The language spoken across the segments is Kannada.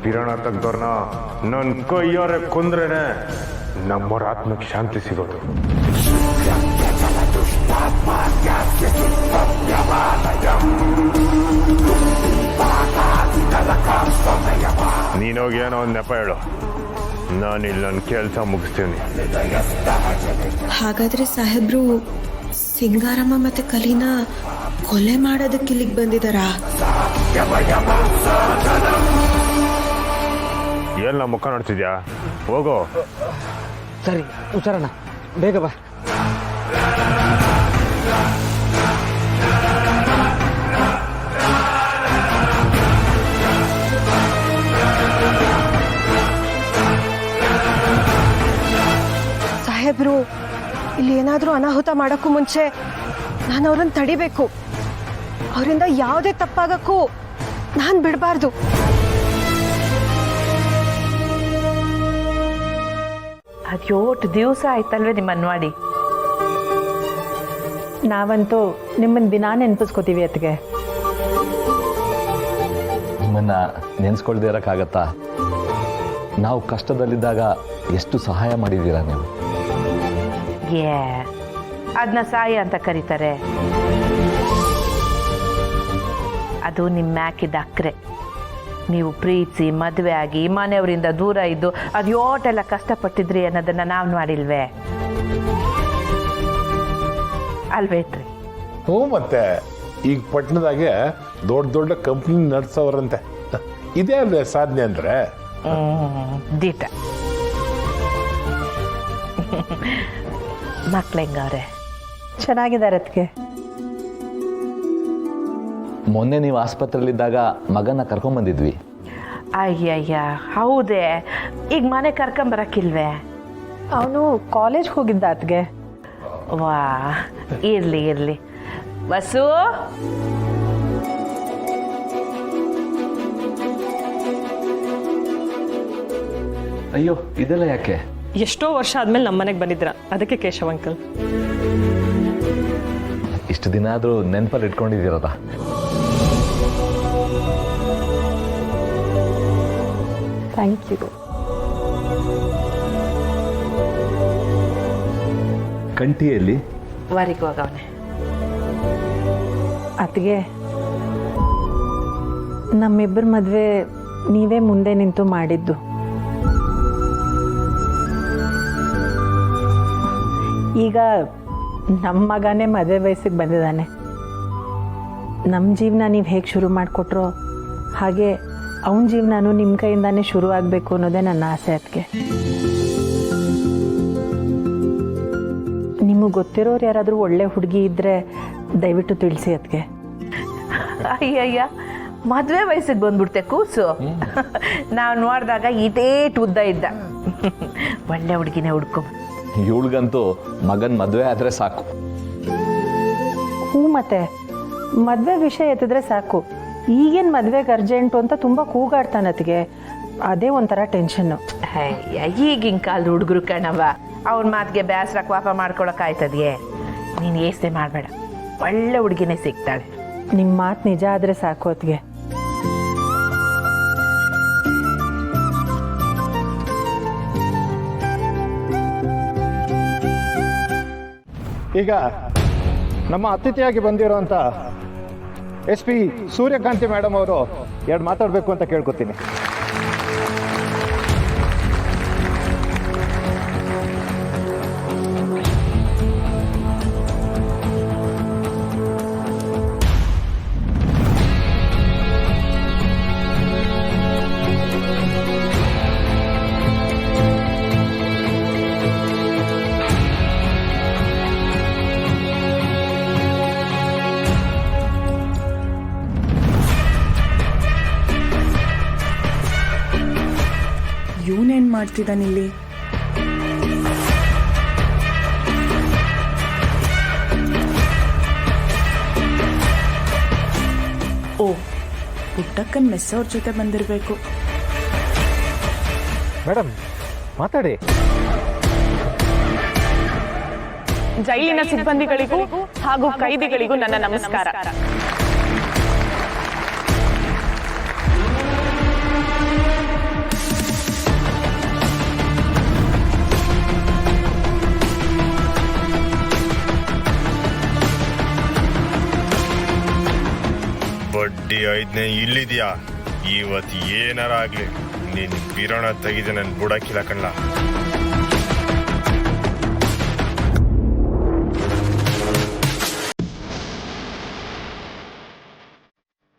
ಪಿರಾಣ ತೆಗ್ದವ್ರನ್ನ ನನ್ನ ಕೈಯಾರೆ ಕೊಂದ್ರೇನೆ ನಮ್ಮವ್ರ ಆತ್ಮಕ್ಕೆ ಶಾಂತಿ ಸಿಗೋದು. ನೀನೋಗಿ ಏನೋ ಒಂದು ನೆಪ ಹೇಳು, ನಾನಿಲ್ಲಿ ನನ್ನ ಕೆಲಸ ಮುಗಿಸ್ತೀನಿ. ಹಾಗಾದ್ರೆ ಸಾಹೇಬ್ರು ಸಿಂಗಾರಮ್ಮ ಮತ್ತೆ ಕಲಿನ ಕೊಲೆ ಮಾಡೋದಕ್ಕೆ ಇಲ್ಲಿಗೆ ಬಂದಿದ್ದಾರಾ? ಎಲ್ಲ ಮುಖ ನೋಡ್ತಿದ್ಯಾ? ಹೋಗೋ. ಸರಿ ಹುಷಾರಣ್ಣ, ಬೇಗ ಬಾ. ಸಾಹೇಬ್ರು ಇಲ್ಲಿ ಏನಾದ್ರೂ ಅನಾಹುತ ಮಾಡಕ್ಕೂ ಮುಂಚೆ ನಾನು ಅವ್ರನ್ನ ತಡಿಬೇಕು. ಅವರಿಂದ ಯಾವುದೇ ತಪ್ಪಾಗಕ್ಕೂ ನಾನು ಬಿಡಬಾರ್ದು. ಅದ್ಯೋಟು ದಿವಸ ಆಯ್ತಲ್ವೇ ನಿಮ್ಮನ್ನು ಮಾಡಿ. ನಾವಂತೂ ನಿಮ್ಮನ್ನ ದಿನಾ ನೆನಪಿಸ್ಕೋತೀವಿ ಅತ್ತಿಗೆ. ನಿಮ್ಮನ್ನ ನೆನೆಸ್ಕೊಳ್ದೇ ಇರೋಕ್ಕಾಗತ್ತಾ? ನಾವು ಕಷ್ಟದಲ್ಲಿದ್ದಾಗ ಎಷ್ಟು ಸಹಾಯ ಮಾಡಿದ್ದೀರಾ ನೀವು. ಅದನ್ನ ಸಹಾಯ ಅಂತ ಕರೀತಾರೆ. ಅದು ನಿಮ್ಮ ಮ್ಯಾಕಿದ ಅಕ್ರೆ. ನೀವು ಪ್ರೀತಿಸಿ ಮದುವೆ ಆಗಿ ಮನೆಯವರಿಂದ ದೂರ ಇದ್ದು ಅದು ಯೋಟೆಲ್ಲ ಕಷ್ಟಪಟ್ಟಿದ್ರಿ ಅನ್ನೋದನ್ನ ನಾವು ಮಾಡಿಲ್ವೇ? ಅಲ್ವೇಟ್ರಿ? ಹ್ಞೂ, ಮತ್ತೆ ಈಗ ಪಟ್ಟಣದಾಗೆ ದೊಡ್ಡ ದೊಡ್ಡ ಕಂಪ್ನಿ ನಡೆಸೋರಂತೆ. ಇದೇ ಅಲ್ವೇ ಸಾಧನೆ ಅಂದ್ರೆ? ದೀಟ. ಮಕ್ಳು ಹೆಂಗವ್ರೆ? ಚೆನ್ನಾಗಿದ್ದಾರೆ ಅತ್ತಿಗೆ. ಮೊನ್ನೆ ನೀವು ಆಸ್ಪತ್ರೆಯಲ್ಲಿದ್ದಾಗ ಮಗನ ಕರ್ಕೊಂಬಂದಿದ್ವಿ. ಅಯ್ಯಯ್ಯ, ಹೌದೇ? ಈಗ ಮನೆ ಕರ್ಕೊಂಬರಕ್ಕಿಲ್ವೇ? ಅವನು ಕಾಲೇಜ್ ಹೋಗಿದ್ದ ಅತ್ತಿಗೆ. ವಾ, ಇರ್ಲಿ ಇರ್ಲಿ. ವಸು, ಅಯ್ಯೋ, ಇದೆಲ್ಲ ಯಾಕೆ? ಎಷ್ಟೋ ವರ್ಷ ಆದ್ಮೇಲೆ ನಮ್ಮ ಮನೆಗೆ ಬಂದಿದ್ರ, ಅದಕ್ಕೆ ಕೇಶವ್ ಅಂಕಲ್. ಇಷ್ಟು ದಿನ ಆದರೂ ನೆನಪಲ್ಲಿ ಇಟ್ಕೊಂಡಿದ್ದೀರದ? Thank you. ಕಂಠಿಯಲ್ಲಿ ವಾರಿಗೆ ಹೋಗವನೆ. ಅತ್ತಿಗೆ, ನಮ್ಮಿಬ್ಬರ ಮದುವೆ ನೀವೇ ಮುಂದೆ ನಿಂತು ಮಾಡಿದ್ದು. ಈಗ ನಮ್ಮ ಮಗನೇ ಮದುವೆ ವಯಸ್ಸಿಗೆ ಬಂದಿದ್ದಾನೆ. ನಮ್ಮ ಜೀವನ ನೀವು ಹೇಗೆ ಶುರು ಮಾಡಿಕೊಟ್ರೋ ಹಾಗೆ ಅವನ ಜೀವನನೂ ನಿಮ್ಮ ಕೈಯಿಂದಾನೇ ಶುರು ಆಗಬೇಕು ಅನ್ನೋದೇ ನನ್ನ ಆಸೆ. ಅದಕ್ಕೆ ನಿಮಗೆ ಗೊತ್ತಿರೋರು ಯಾರಾದರೂ ಒಳ್ಳೆ ಹುಡುಗಿ ಇದ್ದರೆ ದಯವಿಟ್ಟು ತಿಳಿಸಿ ಅದಕ್ಕೆ. ಅಯ್ಯಯ್ಯ, ಮದುವೆ ವಯಸ್ಸಿಗೆ ಬಂದ್ಬಿಡ್ತೆ ಕೂಸು. ನಾವು ನೋಡಿದಾಗ ಇಟೇಟ್ ಉದ್ದ ಇದ್ದ. ಒಳ್ಳೆ ಹುಡುಗಿನೇ ಹುಡ್ಕೊ. ಇವಳಿಗಂತೂ ಮಗನ ಮದುವೆ ಆದರೆ ಸಾಕು. ಹ್ಞೂ, ಮತ್ತೆ ಮದುವೆ ವಿಷಯ ಎತ್ತಿದ್ರೆ ಸಾಕು. ಈಗೇನು ಮದುವೆಗೆ ಅರ್ಜೆಂಟು ಅಂತ ತುಂಬ ಕೂಗಾಡ್ತಾನತ್ತಿಗೆ. ಅದೇ ಒಂಥರ ಟೆನ್ಷನ್ನು. ಈಗಿನ ಕಾಲದ ಹುಡುಗರು ಕಣವ, ಅವ್ರ ಮಾತಿಗೆ ಬೇಸರಕ್ಕೆ ವಾಪ ಮಾಡ್ಕೊಳಕ್ಕಾಯ್ತದ್ಯೆ? ನೀನು ಏಸೆ ಮಾಡಬೇಡ, ಒಳ್ಳೆ ಹುಡುಗಿನೇ ಸಿಗ್ತಾಳೆ. ನಿಮ್ಮ ಮಾತು ನಿಜ ಆದರೆ ಸಾಕು ಅತ್ತಿಗೆ. ಈಗ ನಮ್ಮ ಅತಿಥಿಯಾಗಿ ಬಂದಿರೋಂಥ SP ಸೂರ್ಯಕಾಂತಿ ಮೇಡಮ್ ಅವರು ಎರಡು ಮಾತಾಡಬೇಕು ಅಂತ ಕೇಳ್ಕೊತೀನಿ. ಇವನೇನ್ ಮಾಡ್ತಿದ್ದಾನಿಲ್ಲಿ? ಓ, ಪುಟ್ಟಕ್ಕನ್ ಮೆಸ್ ಅವ್ರ ಜೊತೆ ಬಂದಿರಬೇಕು. ಮೇಡಮ್ ಮಾತಾಡಿ. ಜೈಲಿನ ಸಿಬ್ಬಂದಿಗಳಿಗೂ ಹಾಗೂ ಕೈದಿಗಳಿಗೂ ನನ್ನ ನಮಸ್ಕಾರ. ಇದ್ನೇ ಇಲ್ಲಿದ್ಯಾ ಇವತ್ತು ಏನಾರ ಆಗ್ಲಿ ನೀನ್ ಬಿರೋಣ ತೆಗೆದು ನನ್ ಬುಡಕ್ಕಿಲ್ಲ ಕಣ್ಲ.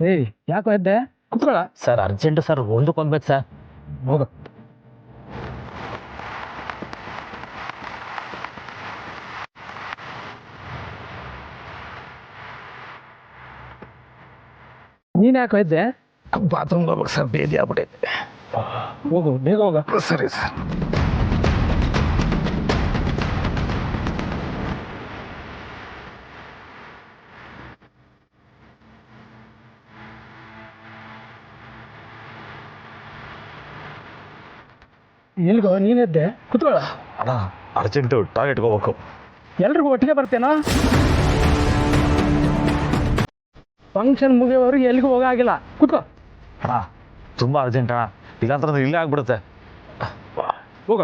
ಏಯ್ ಯಾಕೋ ಎದ್ದೆ ಕುತ್ಕೊಳ್ಳ. ಸರ್ ಅರ್ಜೆಂಟು ಸರ್, ಒಂದಕ್ಕೆ ಹೋಗ್ಬೇಕು ಸರ್. ಹೋಗು. ನೀನು ಯಾಕೋ ಇದ್ದೆ? ಬಾತ್ರೂಮ್ಗೆ ಹೋಗ್ಬೇಕು ಸರ್, ಬೇದಿ ಆಗ್ಬಿಟ್ಟೈತೆ. ಹೋಗು, ಬೇಗ ಹೋಗ. ಸರಿ ಸರ್. ಎಲ್ಗೋ ನೀನೆದ್ದೆ? ಕುತ್ಕೊಳ್ಳ. ಅಣ್ಣ ಅರ್ಜೆಂಟು ಟಾಯ್ಲೆಟ್ಗೆ ಹೋಗ್ಬೇಕು. ಎಲ್ರಿಗೂ ಒಟ್ಟಿಗೆ ಬರ್ತೇನೋ? ಫಂಕ್ಷನ್ ಮುಗಿಯೋವರೆಗೆ ಎಲ್ಲಿಗೂ ಹೋಗಾಗಿಲ್ಲ. ಕುತ್ಕೋ. ಅಣ್ಣ ತುಂಬ ಅರ್ಜೆಂಟ್ ಅಣ್ಣ, ಇಲ್ಲಾಂದ್ರೆ ಇಲ್ಲೇ ಆಗ್ಬಿಡುತ್ತೆ. ಹೋಗ.